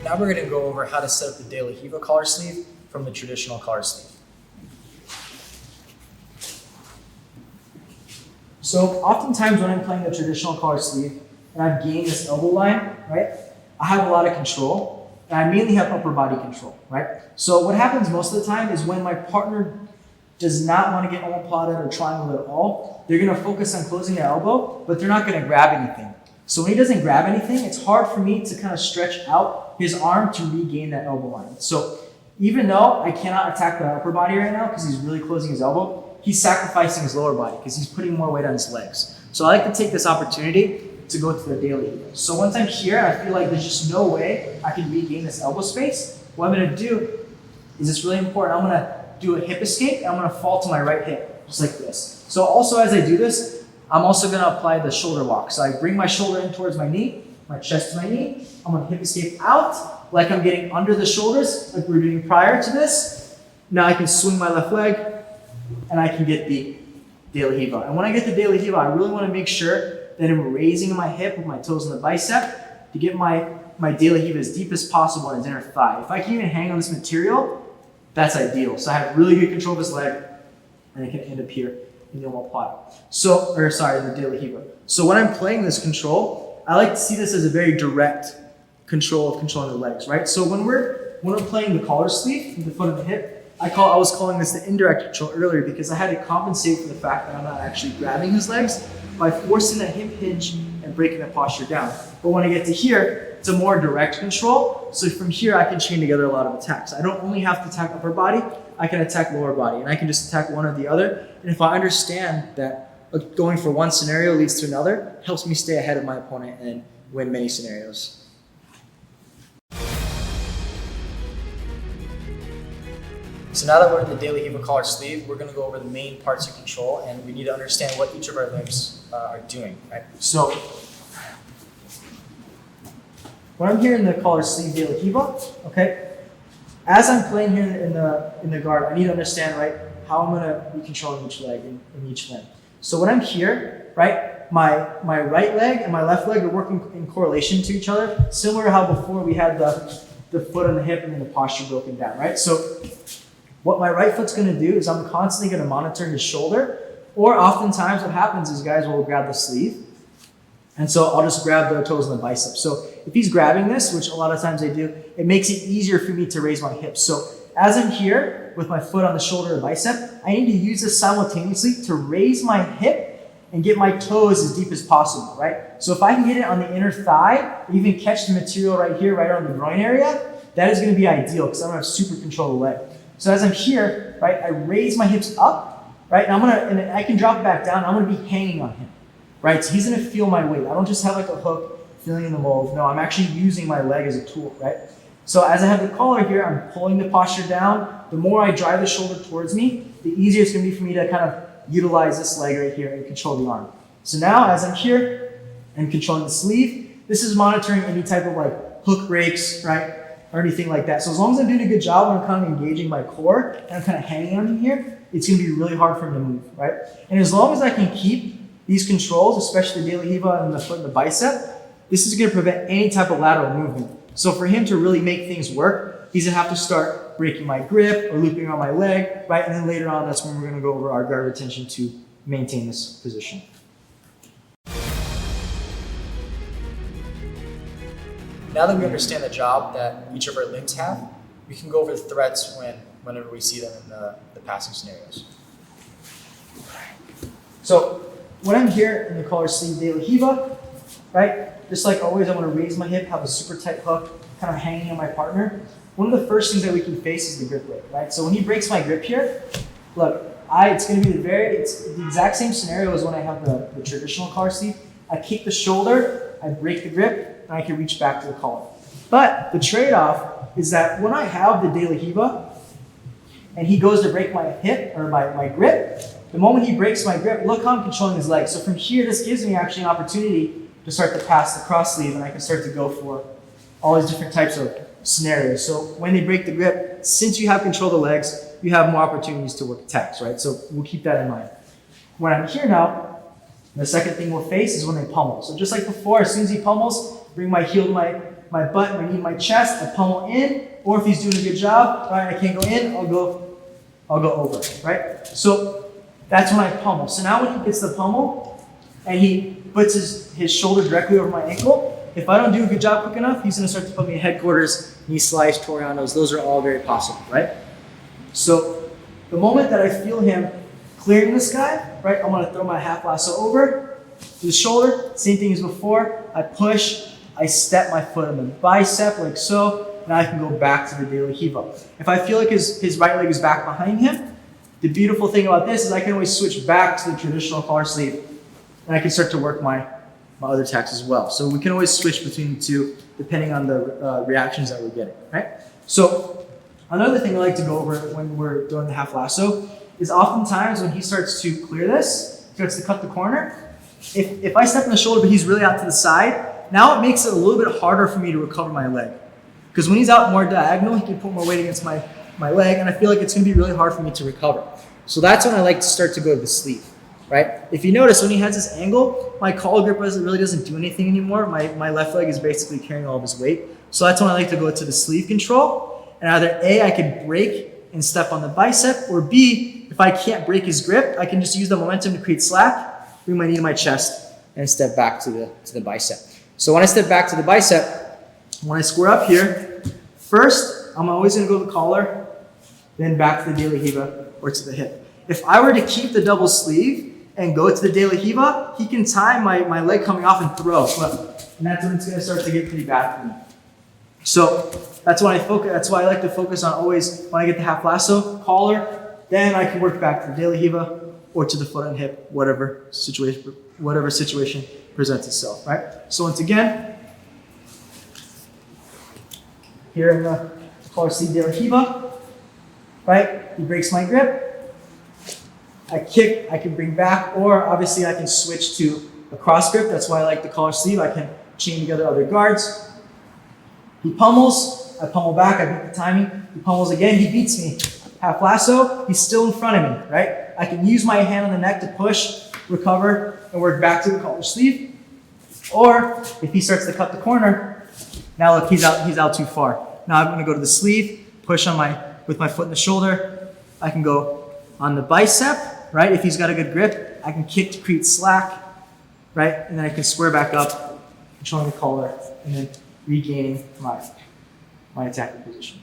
Now we're going to go over how to set up the De La Riva collar sleeve from the traditional collar sleeve. So oftentimes when I'm playing the traditional collar sleeve and I've gained this elbow line, right, I have a lot of control and I mainly have upper body control, right? So what happens most of the time is when my partner does not want to get omoplated or triangle at all, they're going to focus on closing their elbow, but they're not going to grab anything. So when he doesn't grab anything, it's hard for me to kind of stretch out his arm to regain that elbow line. So even though I cannot attack the upper body right now because he's really closing his elbow, he's sacrificing his lower body because he's putting more weight on his legs. So I like to take this opportunity to go to the De La Riva. So once I'm here, I feel like there's just no way I can regain this elbow space. What I'm going to do is it's really important. I'm going to do a hip escape and I'm going to fall to my right hip, just like this. So also as I do this, I'm also going to apply the shoulder lock. So I bring my shoulder in towards my knee, my chest to my knee. I'm going to hip escape out like I'm getting under the shoulders like we were doing prior to this. Now I can swing my left leg and I can get the De La Riva. And when I get the De La Riva, I really want to make sure that I'm raising my hip with my toes on the bicep to get my De La Riva as deep as possible on his inner thigh. If I can even hang on this material, that's ideal. So I have really good control of this leg and I can end up here in the omoplata. In the De La Riva. So when I'm playing this control, I like to see this as a very direct control of controlling the legs, right? So when we're playing the collar sleeve from the foot and the hip, I was calling this the indirect control earlier because I had to compensate for the fact that I'm not actually grabbing his legs by forcing that hip hinge and breaking the posture down. But when I get to here, it's a more direct control. So from here, I can chain together a lot of attacks. I don't only have to attack upper body, I can attack lower body, and I can just attack one or the other. And if I understand that going for one scenario leads to another, it helps me stay ahead of my opponent and win many scenarios. So now that we're in the De La Riva collar sleeve, we're going to go over the main parts of control, and we need to understand what each of our limbs are doing. Right? So when I'm here in the collar sleeve De La Riva, okay, as I'm playing here in the guard, I need to understand, right, how I'm going to be controlling each leg in each limb. So when I'm here, right, my right leg and my left leg are working in correlation to each other, similar to how before we had the foot on the hip and then the posture broken down, right? So what my right foot's going to do is I'm constantly going to monitor his shoulder, or oftentimes what happens is guys will grab the sleeve, and so I'll just grab the toes and the bicep. So if he's grabbing this, which a lot of times I do, it makes it easier for me to raise my hips. So as I'm here with my foot on the shoulder or bicep, I need to use this simultaneously to raise my hip and get my toes as deep as possible, right? So if I can get it on the inner thigh, or even catch the material right here, right on the groin area, that is going to be ideal because I don't have super control of the leg. So as I'm here, right, I raise my hips up, right, and I can drop it back down. I'm going to be hanging on him, right? So he's going to feel my weight. I don't just have like a hook feeling in the mold. No, I'm actually using my leg as a tool, right? So as I have the collar here, I'm pulling the posture down. The more I drive the shoulder towards me, the easier it's going to be for me to kind of utilize this leg right here and control the arm. So now as I'm here and controlling the sleeve, this is monitoring any type of like hook breaks, right? Or anything like that. So as long as I'm doing a good job when I'm kind of engaging my core and I'm kind of hanging on him here, it's going to be really hard for him to move, right? And as long as I can keep these controls, especially the De La Riva and the foot and the bicep, this is going to prevent any type of lateral movement. So for him to really make things work, he's going to have to start breaking my grip or looping around my leg, right? And then later on, that's when we're going to go over our guard retention to maintain this position. Now that we understand the job that each of our limbs have, we can go over the threats whenever we see them in the passing scenarios. So when I'm here in the collar sleeve De La Riva, right, just like always, I want to raise my hip, have a super tight hook, kind of hanging on my partner. One of the first things that we can face is the grip break, right? So when he breaks my grip here, look, it's going to be it's the exact same scenario as when I have the traditional collar sleeve. I kick the shoulder, I break the grip, and I can reach back to the collar. But the trade-off is that when I have the De La Riva and he goes to break my hip or my grip, the moment he breaks my grip, look how I'm controlling his leg. So from here, this gives me actually an opportunity to start to pass the cross sleeve, and I can start to go for all these different types of scenarios. So when they break the grip, since you have control of the legs, you have more opportunities to work attacks, right? So we'll keep that in mind. When I'm here now, the second thing we'll face is when they pummel. So just like before, as soon as he pummels, bring my heel to my butt, my knee, my chest, I pummel in, or if he's doing a good job, all right, I can't go in, I'll go over, right? So that's when I pummel. So now when he gets the pummel and he puts his shoulder directly over my ankle, if I don't do a good job quick enough, he's gonna start to put me in headquarters, knee slice, Torianos. Those are all very possible, right? So the moment that I feel him clearing this guy, right, I'm gonna throw my half lasso over to the shoulder, same thing as before. I push, I step my foot in the bicep like so. Now I can go back to the De La Riva. If I feel like his right leg is back behind him, the beautiful thing about this is I can always switch back to the traditional collar sleeve and I can start to work my other attacks as well. So we can always switch between the two depending on the reactions that we're getting, right? So another thing I like to go over when we're doing the half lasso is oftentimes when he starts to clear this, starts to cut the corner, if I step in the shoulder but he's really out to the side, now it makes it a little bit harder for me to recover my leg. Because when he's out more diagonal, he can put more weight against my leg, and I feel like it's going to be really hard for me to recover. So that's when I like to start to go to the sleeve, right? If you notice, when he has this angle, my collar grip really doesn't do anything anymore. My left leg is basically carrying all of his weight. So that's when I like to go to the sleeve control, and either A, I can break and step on the bicep, or B, if I can't break his grip, I can just use the momentum to create slack, bring my knee to my chest, and step back to the bicep. So when I step back to the bicep, when I square up here, first, I'm always going to go to the collar, then back to the De La Riva or to the hip. If I were to keep the double sleeve and go to the De La Riva, he can tie my leg coming off and throw. And that's when it's going to start to get pretty bad for me. So that's why I like to focus on always, when I get the half lasso, collar, then I can work back to the De La Riva or to the foot and hip, whatever situation presents itself, right? So once again, here in the collar sleeve De La Riva, right? He breaks my grip. I kick, I can bring back, or obviously I can switch to a cross grip. That's why I like the collar sleeve. I can chain together other guards. He pummels, I pummel back, I beat the timing. He pummels again, he beats me. Half lasso, he's still in front of me, right? I can use my hand on the neck to push, recover, and work back to the collar sleeve. Or if he starts to cut the corner, now look, he's out too far. Now I'm gonna go to the sleeve, push with my foot in the shoulder. I can go on the bicep, right? If he's got a good grip, I can kick to create slack, right? And then I can square back up, controlling the collar, and then regaining my attacking position.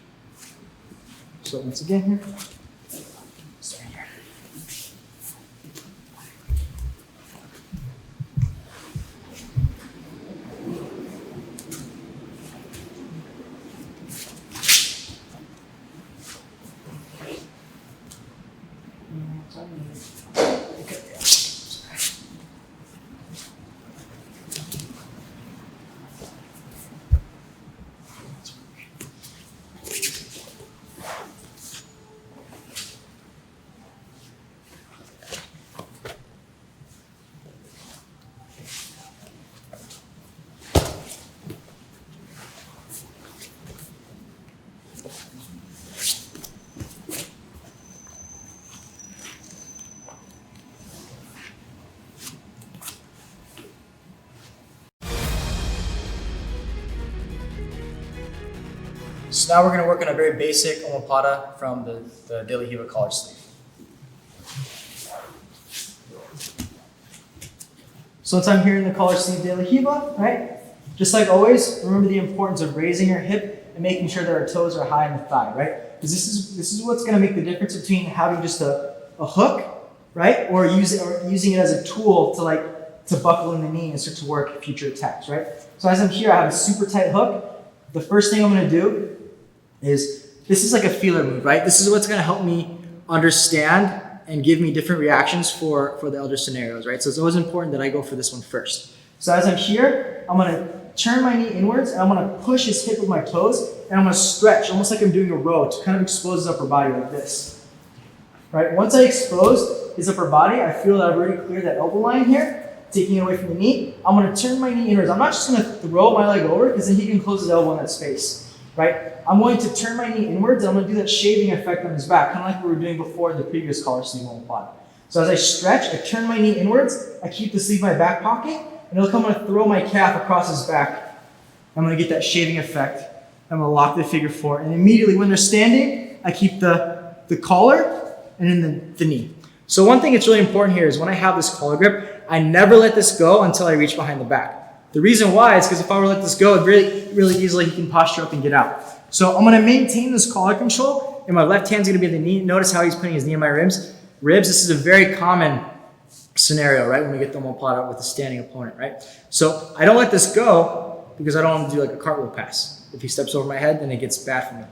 So once again here. Start here. So now we're going to work on a very basic omoplata from the De La Riva collar sleeve. So once I'm here in the collar sleeve De La Riva, right? Just like always, remember the importance of raising your hip and making sure that our toes are high in the thigh, right? Because this is what's going to make the difference between having just a hook, right, or using it as a tool to buckle in the knee and start to work future attacks, right? So as I'm here, I have a super tight hook. The first thing I'm going to do is, this is like a feeler move, right? This is what's going to help me understand and give me different reactions for the other scenarios, right? So it's always important that I go for this one first. So as I'm here, I'm going to turn my knee inwards and I'm going to push his hip with my toes and I'm going to stretch, almost like I'm doing a row to kind of expose his upper body like this, right? Once I expose his upper body, I feel that I've already cleared that elbow line here, taking it away from the knee. I'm going to turn my knee inwards. I'm not just going to throw my leg over because then he can close his elbow in that space, right? I'm going to turn my knee inwards. I'm going to do that shaving effect on his back, kind of like we were doing before in the previous collar sleeve omoplata. So as I stretch, I turn my knee inwards. I keep the sleeve in my back pocket, and I'm going to throw my calf across his back, I'm gonna get that shaving effect. I'm gonna lock the figure four. And immediately when they're standing, I keep the collar and then the knee. So one thing that's really important here is when I have this collar grip, I never let this go until I reach behind the back. The reason why is because if I were to let this go, really easily he can posture up and get out. So I'm gonna maintain this collar control, and my left hand's gonna be the knee. Notice how he's putting his knee in my ribs. This is a very common scenario, right? When we get the omoplata with a standing opponent, right? So I don't let this go because I don't want to do like a cartwheel pass. If he steps over my head, then it gets bad for me.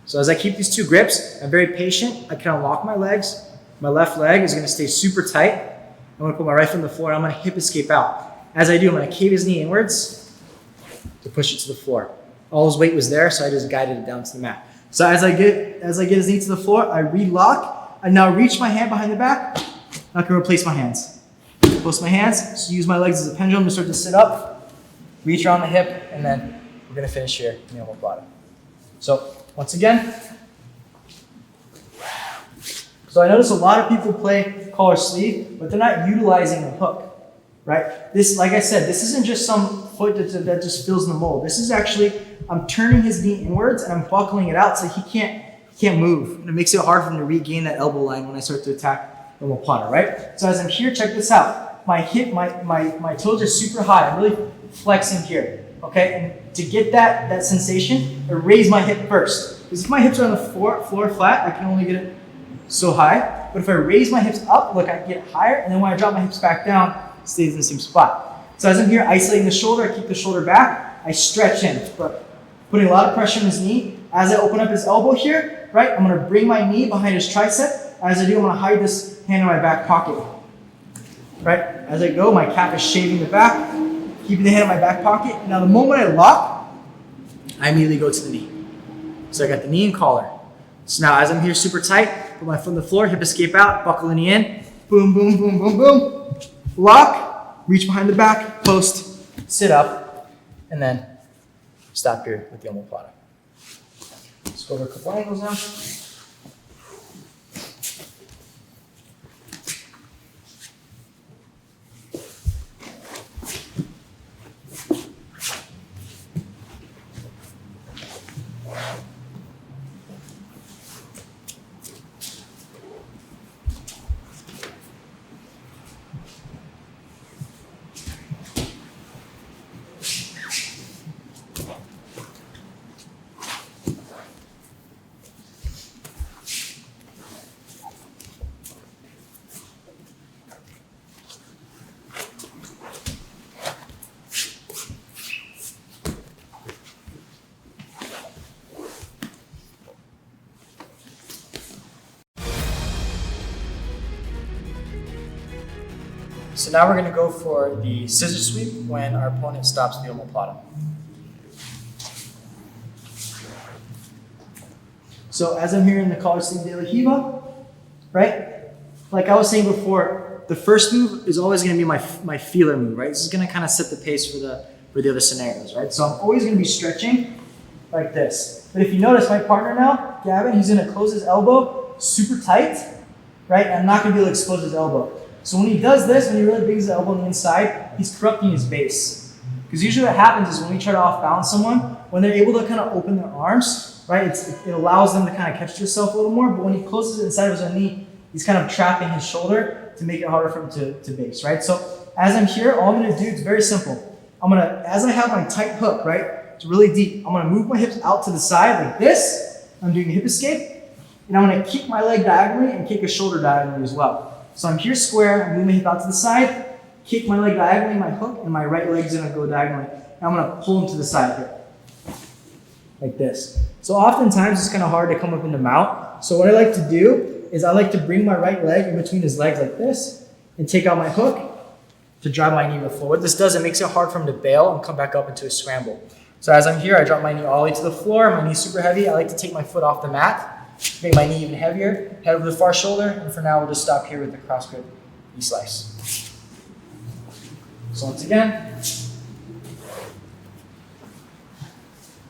So as I keep these two grips, I'm very patient. I can unlock my legs. My left leg is gonna stay super tight. I'm gonna put my right foot on the floor and I'm gonna hip escape out. As I do, I'm gonna cave his knee inwards to push it to the floor. All his weight was there, so I just guided it down to the mat. So as I get his knee to the floor, I relock. I now reach my hand behind the back. I can replace my hands. Close my hands, so use my legs as a pendulum to start to sit up, reach around the hip, and then we're gonna finish here in the omoplata. So once again, so I notice a lot of people play collar sleeve, but they're not utilizing the hook, right? This, like I said, this isn't just some foot that just fills in the mold. This is actually, I'm turning his knee inwards and I'm buckling it out so he can't move. And it makes it hard for him to regain that elbow line when I start to attack the omoplata, right? So as I'm here, check this out. My hip, my toes are super high. I'm really flexing here, okay? And to get that sensation, I raise my hip first. Because if my hips are on the floor flat, I can only get it so high. But if I raise my hips up, look, I get higher. And then when I drop my hips back down, it stays in the same spot. So as I'm here isolating the shoulder, I keep the shoulder back. I stretch in, but putting a lot of pressure on his knee. As I open up his elbow here, right, I'm gonna bring my knee behind his tricep. As I do, I'm gonna hide this hand in my back pocket. Right, as I go, my calf is shaving the back, keeping the hand in my back pocket. Now the moment I lock, I immediately go to the knee. So I got the knee and collar. So now as I'm here super tight, put my foot on the floor, hip escape out, buckle the knee in, boom, boom, boom, boom, boom. Lock, reach behind the back, post, sit up, and then stop here with the omoplata. Let's go over a couple angles now. So now we're going to go for the scissor sweep when our opponent stops the omoplata. So as I'm here in the collar sleeve de la Hiva, right? Like I was saying before, the first move is always going to be my feeler move, right? This is going to kind of set the pace for the other scenarios, right? So I'm always going to be stretching like this. But if you notice, my partner now, Gavin, he's going to close his elbow super tight, right? And I'm not going to be able to expose his elbow. So when he does this, when he really brings the elbow on the inside, he's corrupting his base. Because usually what happens is when we try to off balance someone, when they're able to kind of open their arms, right, it allows them to kind of catch themselves a little more. But when he closes it inside of his own knee, he's kind of trapping his shoulder to make it harder for him to base, right? So as I'm here, all I'm going to do is very simple. As I have my tight hook, right, it's really deep, I'm going to move my hips out to the side like this. I'm doing a hip escape. And I'm going to kick my leg diagonally and kick a shoulder diagonally as well. So I'm here square, I'm moving my hip out to the side, kick my leg diagonally, my hook, and my right leg's gonna go diagonally. And I'm gonna pull him to the side here, like this. So oftentimes it's kind of hard to come up into mount. So what I like to do is I like to bring my right leg in between his legs like this and take out my hook to drive my knee to the floor. What this does, it makes it hard for him to bail and come back up into a scramble. So as I'm here, I drop my knee all the way to the floor, my knee's super heavy. I like to take my foot off the mat, make my knee even heavier, head over the far shoulder, and for now we'll just stop here with the cross grip knee slice. So once again,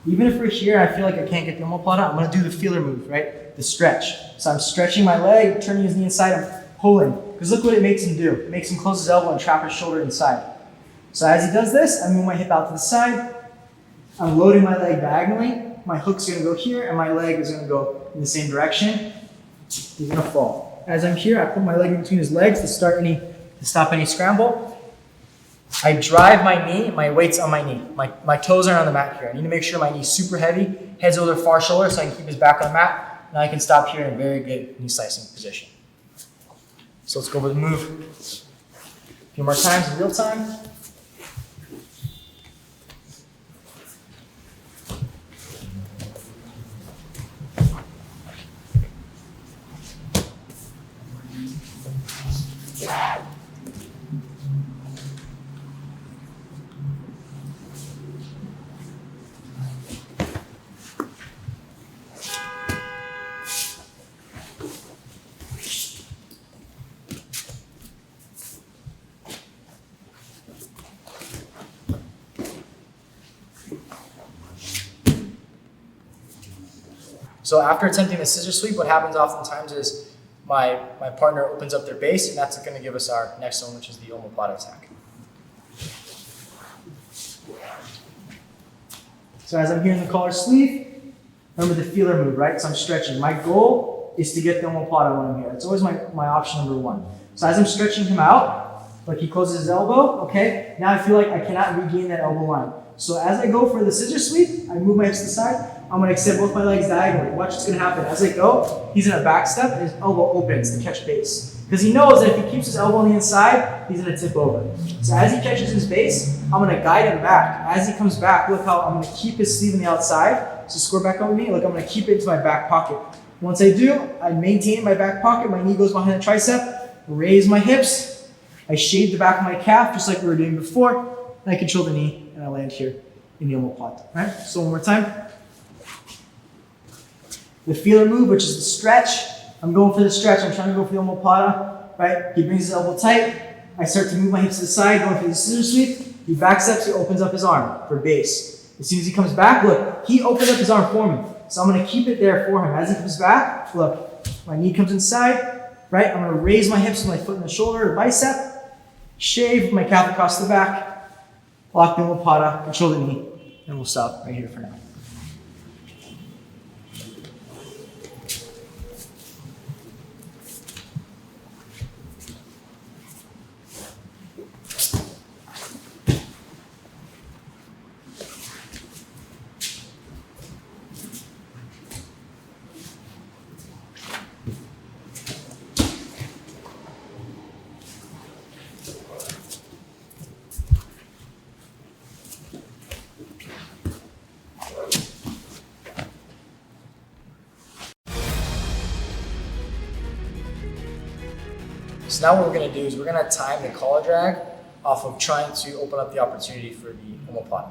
even if we're here, I feel like I can't get the omoplata, I'm gonna do the feeler move, right? The stretch. So I'm stretching my leg, turning his knee inside, I'm pulling. Because look what it makes him do. It makes him close his elbow and trap his shoulder inside. So as he does this, I move my hip out to the side, I'm loading my leg diagonally. My hook's gonna go here, and my leg is gonna go in the same direction. He's gonna fall. As I'm here, I put my leg in between his legs to stop any scramble. I drive my knee, my weight's on my knee. My toes are on the mat here. I need to make sure my knee's super heavy, head's over the far shoulder so I can keep his back on the mat. Now I can stop here in a very good knee slicing position. So let's go over the move a few more times in real time. So after attempting the scissor sweep, what happens oftentimes is my partner opens up their base, and that's going to give us our next one, which is the omoplata attack. So as I'm here in the collar sleeve, remember the feeler move, right? So I'm stretching. My goal is to get the omoplata when I'm here. It's always my option number one. So as I'm stretching him out, like he closes his elbow, okay? Now I feel like I cannot regain that elbow line. So as I go for the scissor sweep, I move my hips to the side. I'm going to extend both my legs diagonally. Watch what's going to happen. As I go, he's in a back step and his elbow opens to catch base. Because he knows that if he keeps his elbow on the inside, he's going to tip over. So as he catches his base, I'm going to guide him back. As he comes back, look how I'm going to keep his sleeve on the outside. So square back over me. Look, I'm going to keep it into my back pocket. Once I do, I maintain my back pocket. My knee goes behind the tricep. Raise my hips. I shade the back of my calf just like we were doing before. And I control the knee and I land here in the omoplata. All right? So one more time. The feeler move, which is the stretch. I'm going for the stretch. I'm trying to go for the omoplata, right? He brings his elbow tight. I start to move my hips to the side, going for the scissor sweep. He back steps, he opens up his arm for base. As soon as he comes back, look, he opens up his arm for me. So I'm going to keep it there for him. As he comes back, look, my knee comes inside, right? I'm going to raise my hips with my foot in the shoulder, or bicep, shave my calf across the back, lock the omoplata, control the knee, and we'll stop right here for now. So now what we're going to do is we're going to time the collar drag off of trying to open up the opportunity for the omoplata.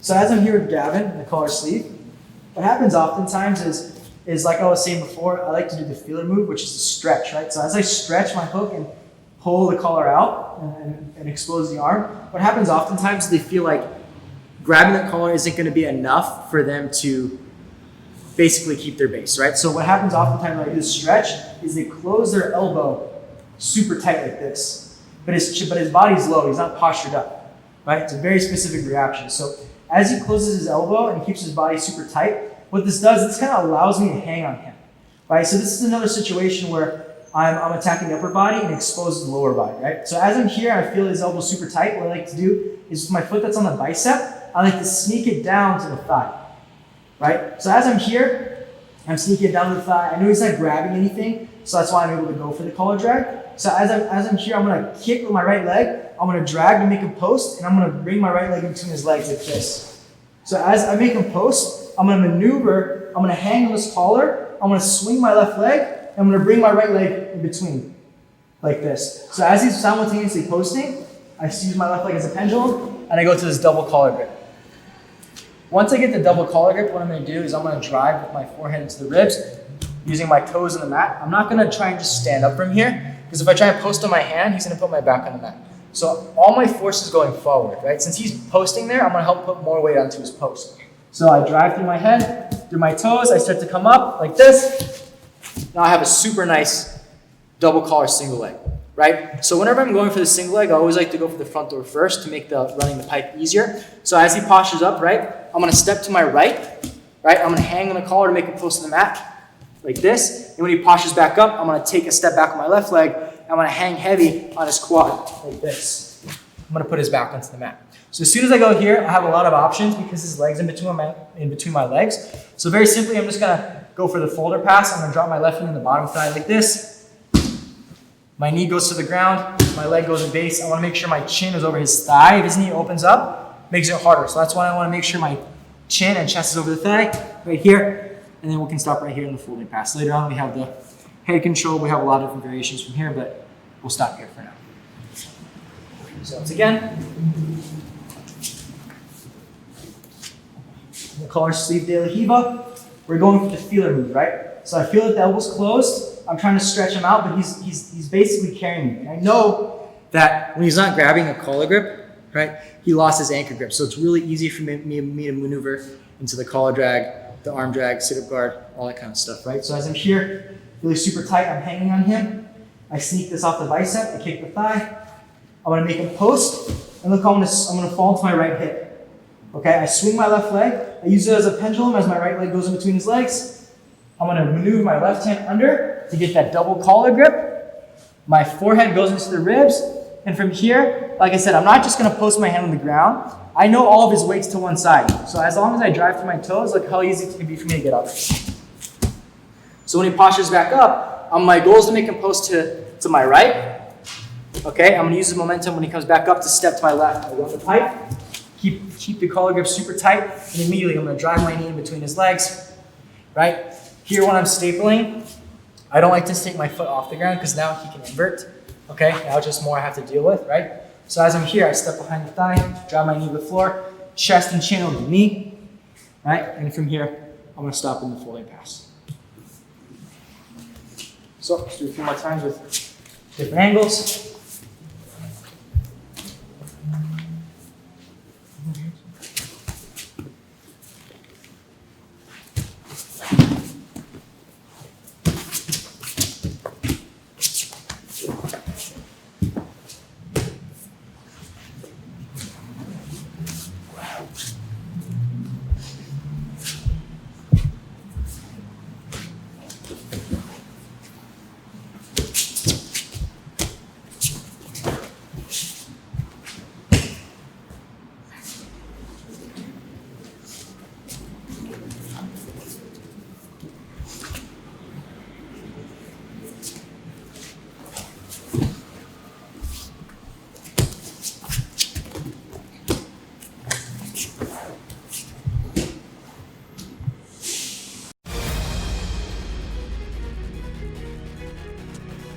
So as I'm here with Gavin in the collar sleeve, what happens oftentimes is like I was saying before, I like to do the feeler move, which is the stretch, right? So as I stretch my hook and pull the collar out and expose the arm, what happens oftentimes is they feel like grabbing the collar isn't going to be enough for them to basically keep their base, right? So what happens oftentimes when I do this stretch is they close their elbow super tight like this, but his body's low, he's not postured up, right? It's a very specific reaction. So as he closes his elbow and he keeps his body super tight, what this does, this kind of allows me to hang on him, right? So this is another situation where I'm attacking the upper body and exposes the lower body, right? So as I'm here, I feel his elbow super tight. What I like to do is with my foot that's on the bicep, I like to sneak it down to the thigh. Right? So as I'm here, I'm sneaking it down to the thigh. I know he's not grabbing anything, so that's why I'm able to go for the collar drag. So as I'm here, I'm going to kick with my right leg. I'm going to drag to make him post, and I'm going to bring my right leg in between his legs like this. So as I make him post, I'm going to maneuver. I'm going to hang on this collar. I'm going to swing my left leg, and I'm going to bring my right leg in between like this. So as he's simultaneously posting, I use my left leg as a pendulum, and I go to this double collar grip. Once I get the double collar grip, what I'm going to do is I'm going to drive with my forehead into the ribs using my toes on the mat. I'm not going to try and just stand up from here because if I try and post on my hand, he's going to put my back on the mat. So all my force is going forward, right? Since he's posting there, I'm going to help put more weight onto his post. So I drive through my head, through my toes, I start to come up like this. Now I have a super nice double collar single leg, right? right? So whenever I'm going for the single leg, I always like to go for the front door first to make the running the pipe easier. So as he postures up, right, I'm gonna step to my right, I'm gonna hang on the collar to make him close to the mat, like this. And when he postures back up, I'm gonna take a step back on my left leg. I'm gonna hang heavy on his quad, like this. I'm gonna put his back onto the mat. So as soon as I go here, I have a lot of options because his leg's in between my legs. So very simply, I'm just gonna go for the folder pass. I'm gonna drop my left knee in the bottom thigh like this. My knee goes to the ground, my leg goes in base. I wanna make sure my chin is over his thigh. If his knee opens up, makes it harder. So that's why I wanna make sure my chin and chest is over the thigh, right here. And then we can stop right here in the folding pass. Later on, we have the head control. We have a lot of different variations from here, but we'll stop here for now. So once again, the collar sleeve de la Riva. We're going for the feeler move, right? So I feel that the elbow's closed. I'm trying to stretch him out, but he's basically carrying me. And I know that when he's not grabbing a collar grip, right, he lost his anchor grip. So it's really easy for me to maneuver into the collar drag, the arm drag, sit-up guard, all that kind of stuff, right? So as I'm here, really super tight, I'm hanging on him. I sneak this off the bicep, I kick the thigh. I'm gonna make him post, and look, I'm gonna fall to my right hip. Okay, I swing my left leg. I use it as a pendulum as my right leg goes in between his legs. I'm gonna maneuver my left hand under to get that double collar grip. My forehead goes into the ribs. And from here, like I said, I'm not just gonna post my hand on the ground. I know all of his weight's to one side. So as long as I drive through my toes, look how easy it can be for me to get up. So when he postures back up, my goal is to make him post to my right. Okay, I'm gonna use the momentum when he comes back up to step to my left. I run the pipe. Keep the collar grip super tight, and immediately I'm gonna drive my knee in between his legs, right? Here when I'm stapling, I don't like to take my foot off the ground because now he can invert, okay? Now just more I have to deal with, right? So as I'm here, I step behind the thigh, drive my knee to the floor, chest and chin over the knee, right? And from here, I'm gonna stop in the folding pass. So let's do a few more times with different angles.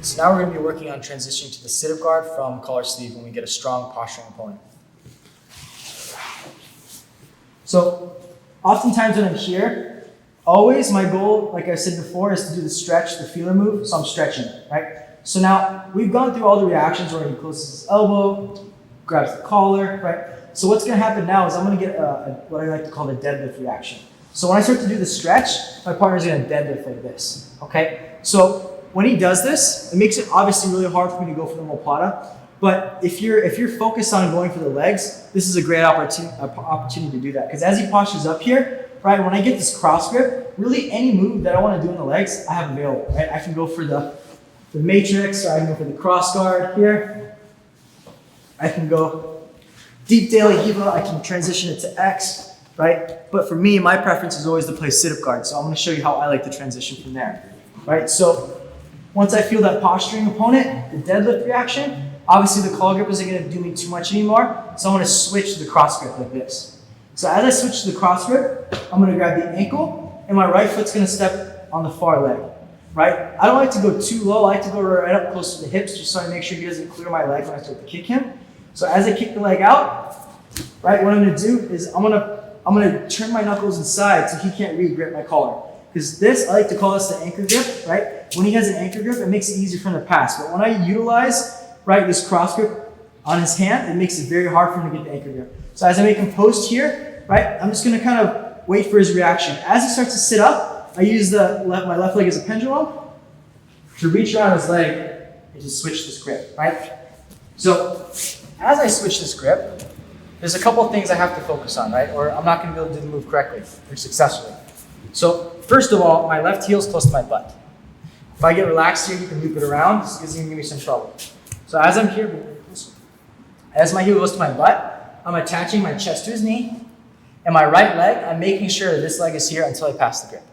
So now we're going to be working on transitioning to the sit-up guard from collar sleeve when we get a strong posturing opponent. So oftentimes when I'm here, always my goal, like I said before, is to do the stretch, the feeler move, so I'm stretching, right? So now we've gone through all the reactions where he closes his elbow, grabs the collar, right? So what's going to happen now is I'm going to get what I like to call the deadlift reaction. So when I start to do the stretch, my partner's going to deadlift like this, okay? So when he does this, it makes it obviously really hard for me to go for the omoplata. But if you're focused on going for the legs, this is a great opportunity to do that. Because as he postures up here, right, when I get this cross grip, really any move that I want to do in the legs, I have available, right? I can go for the matrix, or I can go for the cross guard here. I can go deep de la Riva, I can transition it to X, right? But for me, my preference is always to play sit-up guard. So I'm going to show you how I like to transition from there, right? So once I feel that posturing opponent, the deadlift reaction, obviously the collar grip isn't going to do me too much anymore, so I'm going to switch to the cross grip like this. So as I switch to the cross grip, I'm going to grab the ankle, and my right foot's going to step on the far leg, right? I don't like to go too low, I like to go right up close to the hips just so I make sure he doesn't clear my leg when I start to kick him. So as I kick the leg out, right, what I'm going to do is I'm going to turn my knuckles inside so he can't re-grip my collar. Because this, I like to call this the anchor grip, right? When he has an anchor grip, it makes it easier for him to pass. But when I utilize, right, this cross grip on his hand, it makes it very hard for him to get the anchor grip. So as I make him post here, right, I'm just going to kind of wait for his reaction. As he starts to sit up, I use my left leg as a pendulum to reach around his leg is to switch this grip, right? So as I switch this grip, there's a couple of things I have to focus on, right? Or I'm not going to be able to do the move correctly or successfully. So first of all, my left heel is close to my butt. If I get relaxed here, you can loop it around. This is going to give me some trouble. So as I'm here, as my heel goes to my butt, I'm attaching my chest to his knee. And my right leg, I'm making sure that this leg is here until I pass the grip.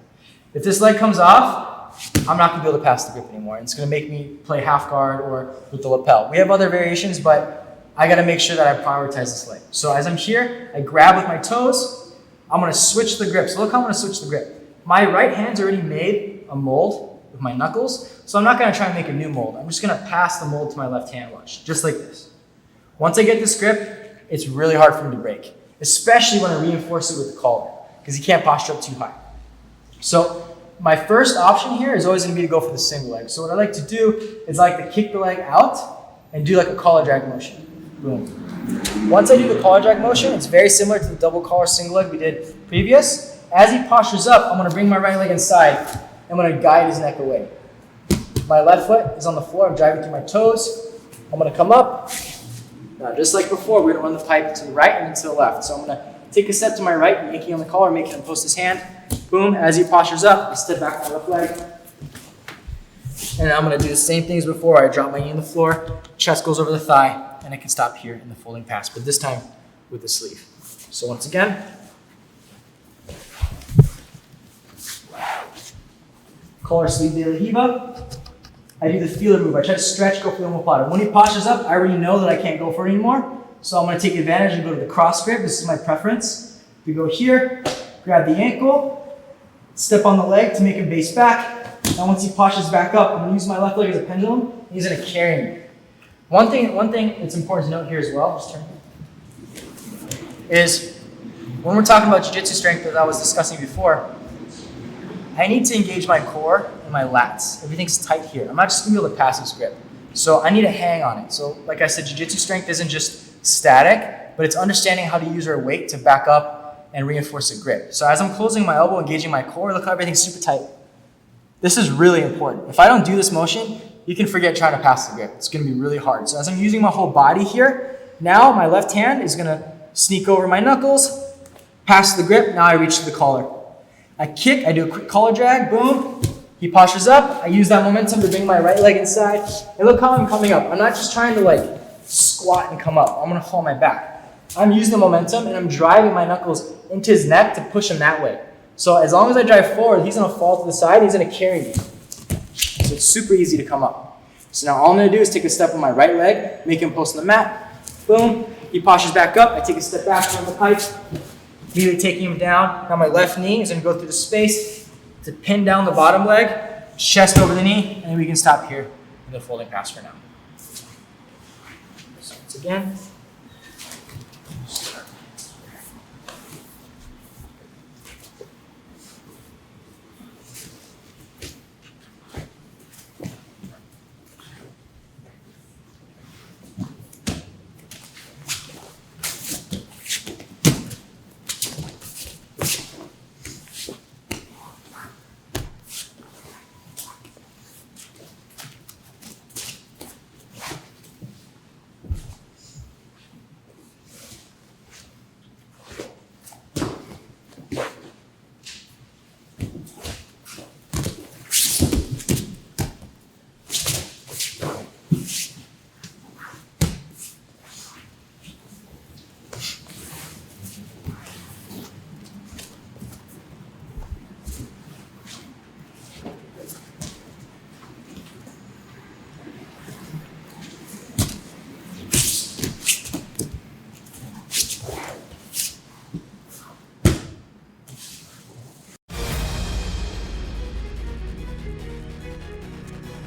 If this leg comes off, I'm not going to be able to pass the grip anymore. It's going to make me play half guard or with the lapel. We have other variations, but I got to make sure that I prioritize this leg. So as I'm here, I grab with my toes. I'm going to switch the grip. So look how I'm going to switch the grip. My right hand's already made a mold with my knuckles, so I'm not going to try and make a new mold. I'm just going to pass the mold to my left hand, watch, just like this. Once I get this grip, it's really hard for me to break, especially when I reinforce it with the collar, because you can't posture up too high. So my first option here is always going to be to go for the single leg. So what I like to do is I like to kick the leg out and do like a collar drag motion. Boom. Once I do the collar drag motion, it's very similar to the double collar single leg we did previous. As he postures up, I'm going to bring my right leg inside. I'm going to guide his neck away. My left foot is on the floor. I'm driving through my toes. I'm going to come up. Now, just like before, we're going to run the pipe to the right and then to the left. So I'm going to take a step to my right, yanking on the collar, making him post his hand. Boom. As he postures up, I step back my left leg. And I'm going to do the same thing as before. I drop my knee on the floor, chest goes over the thigh, and I can stop here in the folding pass, but this time with the sleeve. So once again, collar sleeve de la Hiva. I do the feeler move. I try to stretch, go for the omoplata. When he postures up, I already know that I can't go for it anymore. So I'm going to take advantage and go to the cross grip. This is my preference. We go here, grab the ankle, step on the leg to make him base back. And once he postures back up, I'm going to use my left leg as a pendulum. He's going to carry me. One thing that's important to note here as well, just turn, is when we're talking about jiu-jitsu strength that I was discussing before, I need to engage my core and my lats. Everything's tight here. I'm not just going to be able to pass this grip. So I need to hang on it. So like I said, jiu-jitsu strength isn't just static, but it's understanding how to use our weight to back up and reinforce a grip. So as I'm closing my elbow, engaging my core, look how everything's super tight. This is really important. If I don't do this motion, you can forget trying to pass the grip. It's going to be really hard. So as I'm using my whole body here, now my left hand is going to sneak over my knuckles, pass the grip, now I reach to the collar. I kick, I do a quick collar drag, boom. He postures up, I use that momentum to bring my right leg inside. And look how I'm coming up. I'm not just trying to like squat and come up. I'm going to fall my back. I'm using the momentum and I'm driving my knuckles into his neck to push him that way. So as long as I drive forward, he's going to fall to the side, he's going to carry me. So it's super easy to come up. So now all I'm going to do is take a step on my right leg, make him post on the mat. Boom. He postures back up. I take a step back from the pipe, immediately taking him down. Now my left knee is going to go through the space to pin down the bottom leg, chest over the knee, and we can stop here in the folding pass for now. So once again.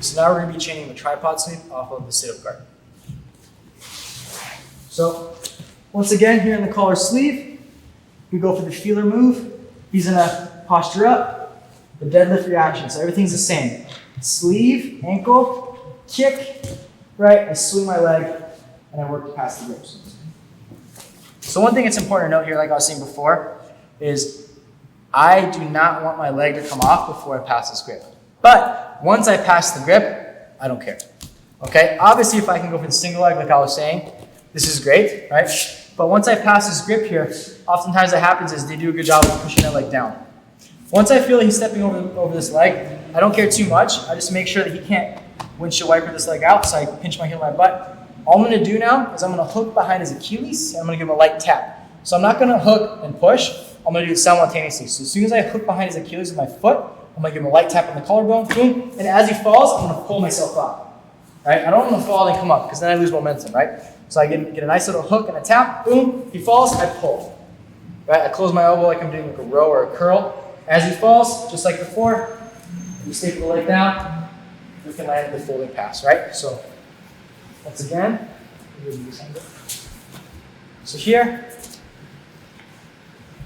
So now we're going to be chaining the tripod sweep off of the sit-up guard. So once again, here in the collar sleeve, we go for the feeler move. He's going to posture up, the deadlift reaction. So everything's the same. Sleeve, ankle, kick, right? I swing my leg, and I work to pass the grips. So one thing that's important to note here, like I was saying before, is I do not want my leg to come off before I pass this grip. But once I pass the grip, I don't care. Okay, obviously if I can go for the single leg like I was saying, this is great, right? But once I pass this grip here, oftentimes what happens is they do a good job of pushing that leg down. Once I feel he's stepping over this leg, I don't care too much. I just make sure that he can't windshield wiper this leg out, so I pinch my heel in my butt. All I'm gonna do now is I'm gonna hook behind his Achilles, and I'm gonna give him a light tap. So I'm not gonna hook and push, I'm gonna do it simultaneously. So as soon as I hook behind his Achilles with my foot, I'm gonna give him a light tap on the collarbone, boom, and as he falls, I'm gonna pull myself up. Right? I don't want to fall and come up, because then I lose momentum, right? So I get a nice little hook and a tap, boom, he falls, I pull. Right? I close my elbow like I'm doing like a row or a curl. As he falls, just like before, you staple the leg down, we can land the folding pass, right? So once again, so here,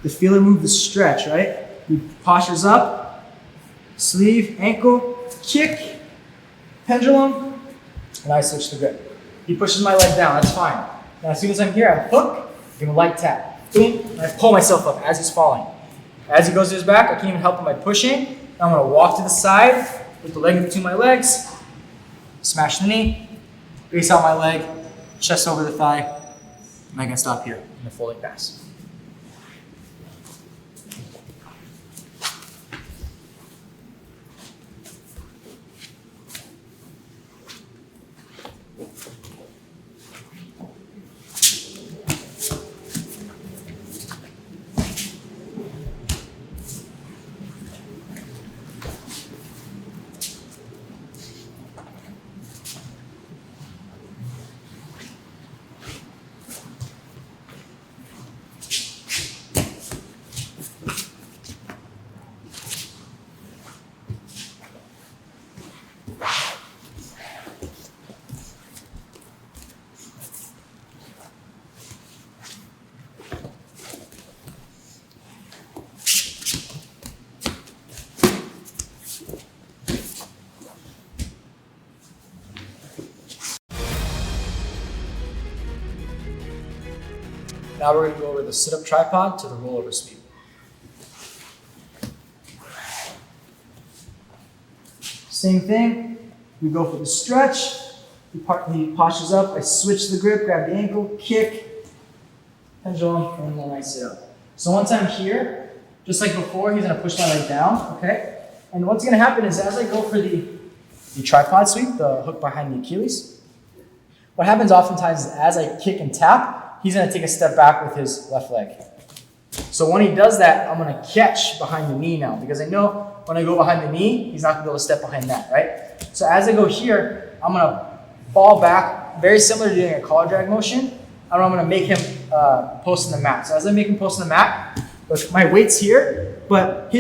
the feeler move, the stretch, right? He postures up, sleeve, ankle, kick, pendulum, and I switch the grip. He pushes my leg down, that's fine. Now as soon as I'm here, I hook, give him a light tap, boom, and I pull myself up as he's falling. As he goes to his back, I can even help him by pushing. I'm gonna walk to the side, put the leg in between my legs, smash the knee, base out my leg, chest over the thigh, and I can stop here in the folding pass. Now we're going to go over the sit-up tripod to the rollover sweep. Same thing, we go for the stretch, he postures up, I switch the grip, grab the ankle, kick, pendulum, and then I sit up. So once I'm here, just like before, he's going to push my leg down, okay? And what's going to happen is as I go for the tripod sweep, the hook behind the Achilles, what happens oftentimes is as I kick and tap, he's going to take a step back with his left leg. So when he does that, I'm going to catch behind the knee now, because I know when I go behind the knee, he's not going to be able to step behind that, right? So as I go here, I'm going to fall back, very similar to doing a collar drag motion, and I'm going to make him post on the mat. So as I make him post on the mat, look, my weight's here, but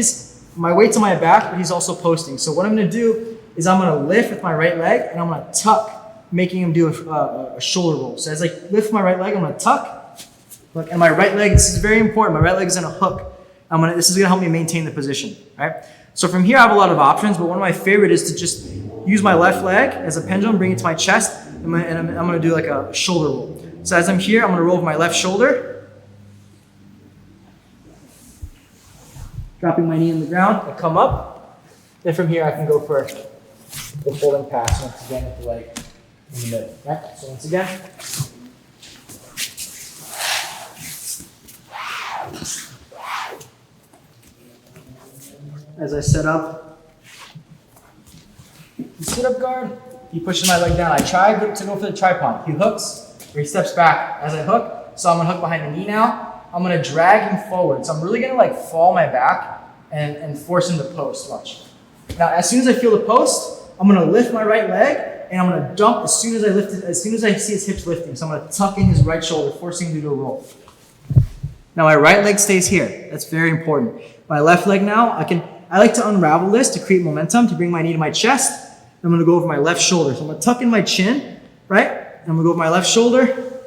my weight's on my back, but he's also posting. So what I'm going to do is I'm going to lift with my right leg, and I'm going to tuck, making him do a shoulder roll. So as I lift my right leg, I'm gonna tuck. Look, and my right leg, this is very important. My right leg is in a hook. This is gonna help me maintain the position, right? So from here, I have a lot of options, but one of my favorite is to just use my left leg as a pendulum, bring it to my chest, and I'm gonna do like a shoulder roll. So as I'm here, I'm gonna roll with my left shoulder, dropping my knee on the ground, I come up. Then from here, I can go for the folding pass once again with the leg in the middle, right? So once again, as I set up the sit-up guard, he pushes my leg down. I try to go for the tripod. He hooks, or he steps back as I hook. So I'm gonna hook behind the knee now. I'm gonna drag him forward. So I'm really gonna like fall my back and force him to post. Watch. Now, as soon as I feel the post, I'm gonna lift my right leg and I'm gonna dump as soon as I lift it, as soon as I see his hips lifting. So I'm gonna tuck in his right shoulder, forcing him to do a roll. Now my right leg stays here. That's very important. My left leg now, I like to unravel this to create momentum, to bring my knee to my chest. I'm gonna go over my left shoulder. So I'm gonna tuck in my chin, right? And I'm gonna go over my left shoulder,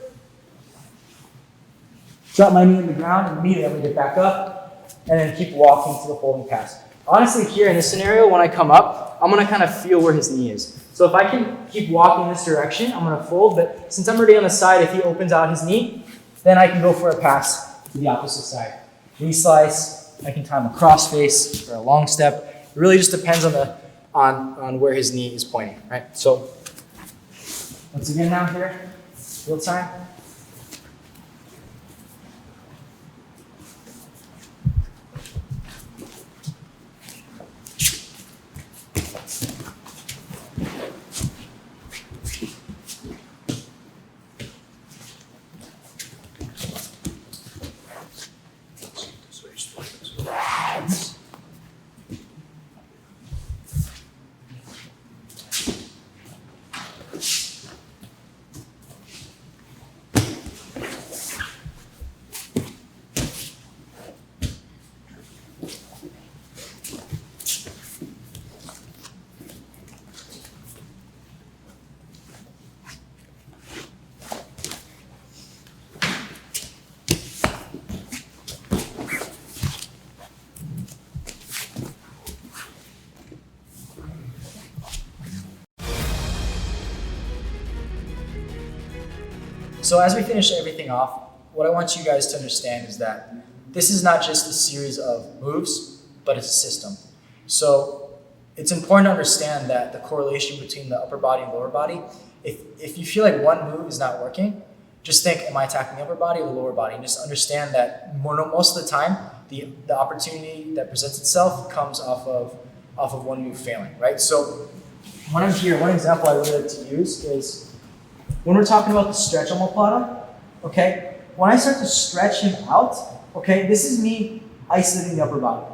drop my knee on the ground, and immediately I'm gonna get back up, and then keep walking to the folding pass. Honestly, here in this scenario, when I come up, I'm gonna kind of feel where his knee is. So if I can keep walking this direction, I'm gonna fold, but since I'm already on the side, if he opens out his knee, then I can go for a pass to the opposite side. Knee slice, I can time a cross face or a long step. It really just depends on where his knee is pointing, right? So Once again now here, real time. So as we finish everything off, what I want you guys to understand is that this is not just a series of moves, but it's a system. So it's important to understand that the correlation between the upper body and lower body, if you feel like one move is not working, just think, am I attacking the upper body or the lower body? And just understand that most of the time, the opportunity that presents itself comes off of one move failing, right? So when I'm here, one example I really like to use is when we're talking about the stretch omoplata, okay? When I start to stretch him out, okay, this is me isolating the upper body,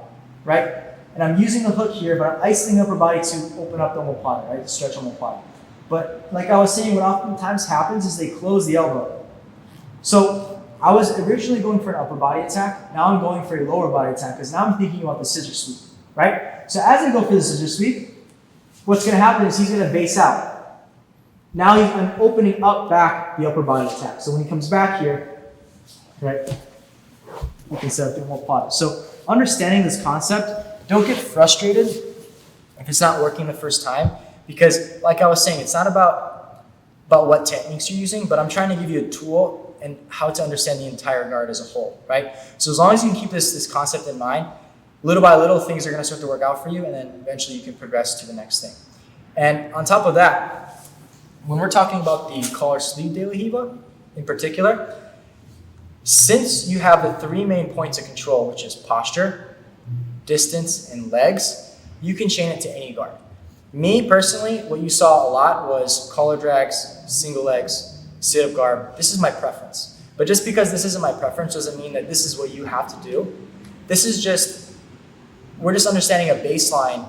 right? And I'm using the hook here, but I'm isolating the upper body to open up the omoplata, right? The stretch omoplata. But like I was saying, what oftentimes happens is they close the elbow. So I was originally going for an upper body attack. Now I'm going for a lower body attack because now I'm thinking about the scissor sweep, right? So as I go for the scissor sweep, what's going to happen is he's going to base out. Now I'm opening up back the upper body attack. So when he comes back here, right, you can set up the omoplata. So understanding this concept, don't get frustrated if it's not working the first time, because like I was saying, it's not about what techniques you're using, but I'm trying to give you a tool and how to understand the entire guard as a whole, right? So as long as you can keep this concept in mind, little by little, things are going to start to work out for you, and then eventually you can progress to the next thing. And on top of that, when we're talking about the collar sleeve De La Riva in particular, since you have the three main points of control, which is posture, distance, and legs, you can chain it to any guard. Me personally, what you saw a lot was collar drags, single legs, sit-up guard. This is my preference. But just because this isn't my preference doesn't mean that this is what you have to do. This is just, we're just understanding a baseline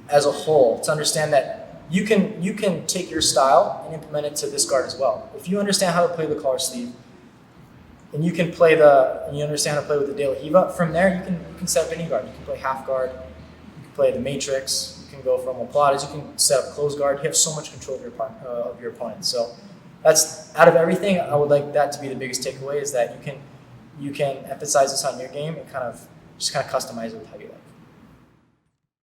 as a whole to understand that you can take your style and implement it to this guard as well. If you understand how to play the collar sleeve, and you understand how to play with the De La Riva, from there you can set up any guard. You can play half guard, you can play the matrix, you can go for omoplatas, you can set up closed guard. You have so much control of your opponent. So that's, out of everything, I would like that to be the biggest takeaway, is that you can emphasize this on your game and kind of customize it with how you like.